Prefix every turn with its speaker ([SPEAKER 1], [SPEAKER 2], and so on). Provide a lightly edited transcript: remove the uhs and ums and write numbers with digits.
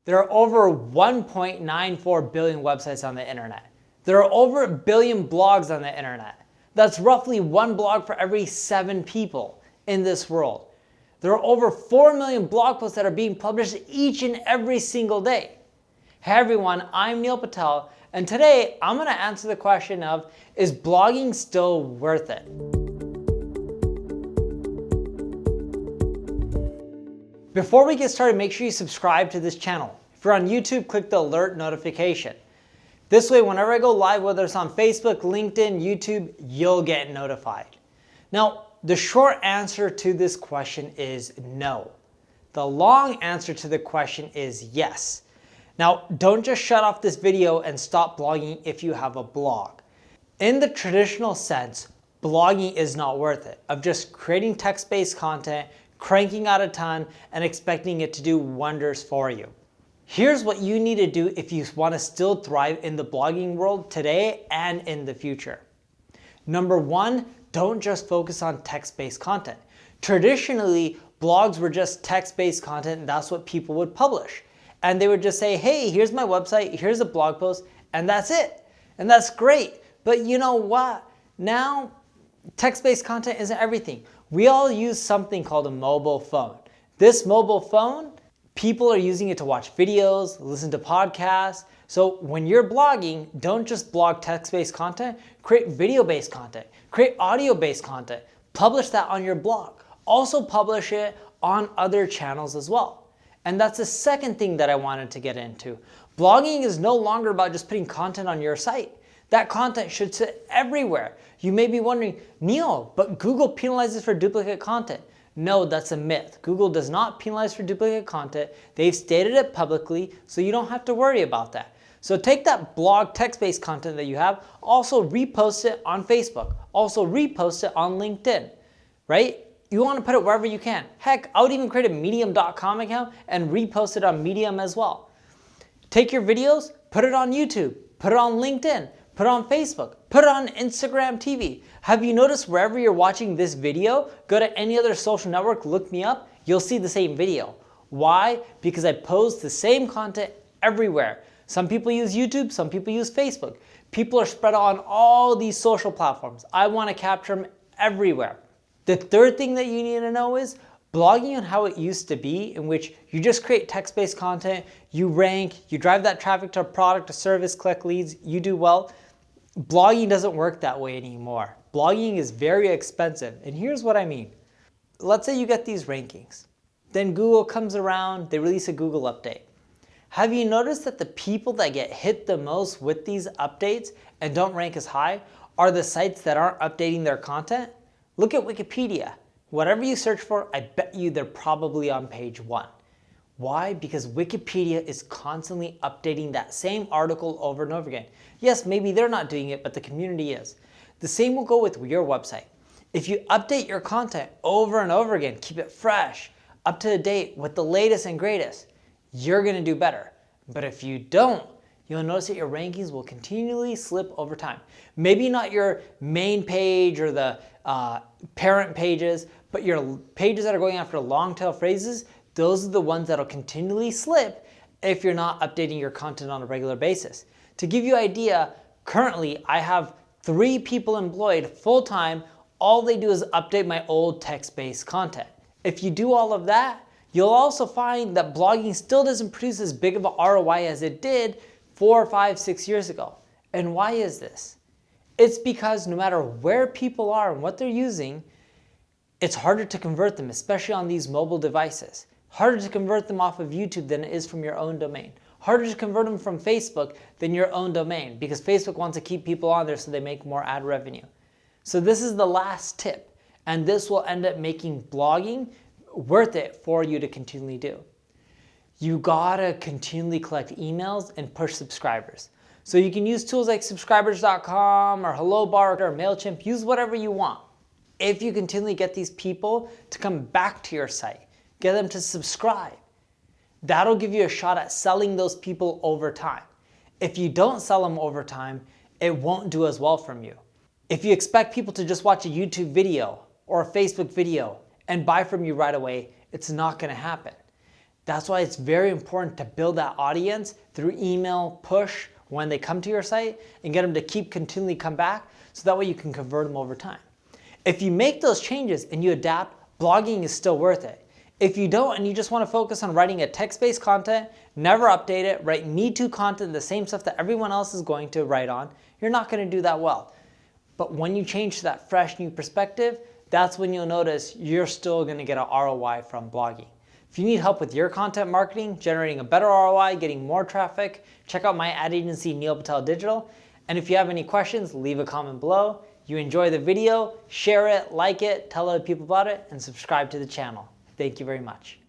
[SPEAKER 1] There are over 1.94 billion websites on the internet. There are over 1 billion blogs on the internet. That's roughly one blog for every 7 people in this world. There are over 4 million blog posts that are being published each and every single day. Hey everyone, I'm Neil Patel, and today I'm going to answer the question of, is blogging still worth it? Before we get started, make sure you subscribe to this channel. If you're on YouTube, click the alert notification. This way, whenever I go live, whether it's on Facebook, LinkedIn, YouTube, you'll get notified. Now, the short answer to this question is no. The long answer to the question is yes. Now, don't just shut off this video and stop blogging if you have a blog. In the traditional sense, blogging is not worth it, of just creating text-based content, cranking out a ton, and expecting it to do wonders for you. Here's what you need to do if you want to still thrive in the blogging world today and in the future. Number one, don't just focus on text-based content. Traditionally, blogs were just text-based content, and that's what people would publish. And they would just say, hey, here's my website, here's a blog post, and that's it. And that's great. But you know what? Now, text-based content isn't everything. We all use something called a mobile phone. This mobile phone, people are using it to watch videos, listen to podcasts. So when you're blogging, don't just blog text-based content, create video-based content, create audio-based content, publish that on your blog. Also publish it on other channels as well. And that's the second thing that I wanted to get into. Blogging is no longer about just putting content on your site. That content should sit everywhere. You may be wondering, Neil, but Google penalizes for duplicate content. No, that's a myth. Google does not penalize for duplicate content. They've stated it publicly, so you don't have to worry about that. So take that blog text-based content that you have, also repost it on Facebook, also repost it on LinkedIn, right? You want to put it wherever you can. Heck, I would even create a medium.com account and repost it on Medium as well. Take your videos, put it on YouTube, put it on LinkedIn, put it on Facebook, put it on Instagram TV. Have you noticed wherever you're watching this video, go to any other social network, look me up, you'll see the same video. Why? Because I post the same content everywhere. Some people use YouTube, some people use Facebook. People are spread on all these social platforms. I want to capture them everywhere. The third thing that you need to know is blogging on how it used to be, in which you just create text-based content, you rank, you drive that traffic to a product, a service, collect leads, you do well. Blogging doesn't work that way anymore. Blogging is very expensive, and here's what I mean. Let's say you get these rankings. Then Google comes around, they release a Google update. Have you noticed that the people that get hit the most with these updates and don't rank as high are the sites that aren't updating their content? Look at Wikipedia. Whatever you search for, I bet you they're probably on page 1. Why? Because Wikipedia is constantly updating that same article over and over again. Yes, maybe they're not doing it, but the community is. The same will go with your website. If you update your content over and over again, keep it fresh, up to date with the latest and greatest, you're going to do better. But if you don't, you'll notice that your rankings will continually slip over time. Maybe not your main page or the parent pages, but your pages that are going after long tail phrases, those are the ones that'll continually slip if you're not updating your content on a regular basis. To give you an idea, currently I have 3 people employed full-time. All they do is update my old text-based content. If you do all of that, you'll also find that blogging still doesn't produce as big of an ROI as it did 4, 5, 6 years ago. And why is this? It's because no matter where people are and what they're using, it's harder to convert them, especially on these mobile devices. Harder to convert them off of YouTube than it is from your own domain. Harder to convert them from Facebook than your own domain, because Facebook wants to keep people on there so they make more ad revenue. So this is the last tip, and this will end up making blogging worth it for you to continually do. You gotta continually collect emails and push subscribers. So you can use tools like subscribers.com or HelloBar or MailChimp, use whatever you want. If you continually get these people to come back to your site, get them to subscribe, that'll give you a shot at selling those people over time. If you don't sell them over time, it won't do as well from you. If you expect people to just watch a YouTube video or a Facebook video and buy from you right away, it's not gonna happen. That's why it's very important to build that audience through email, push, when they come to your site, and get them to keep continually come back, so that way you can convert them over time. If you make those changes and you adapt, blogging is still worth it. If you don't and you just want to focus on writing a text-based content, never update it, write Me Too content, the same stuff that everyone else is going to write on, you're not going to do that well. But when you change to that fresh new perspective, that's when you'll notice you're still going to get an ROI from blogging. If you need help with your content marketing, generating a better ROI, getting more traffic, check out my ad agency, Neil Patel Digital. And if you have any questions, leave a comment below. You enjoy the video, share it, like it, tell other people about it, and subscribe to the channel. Thank you very much.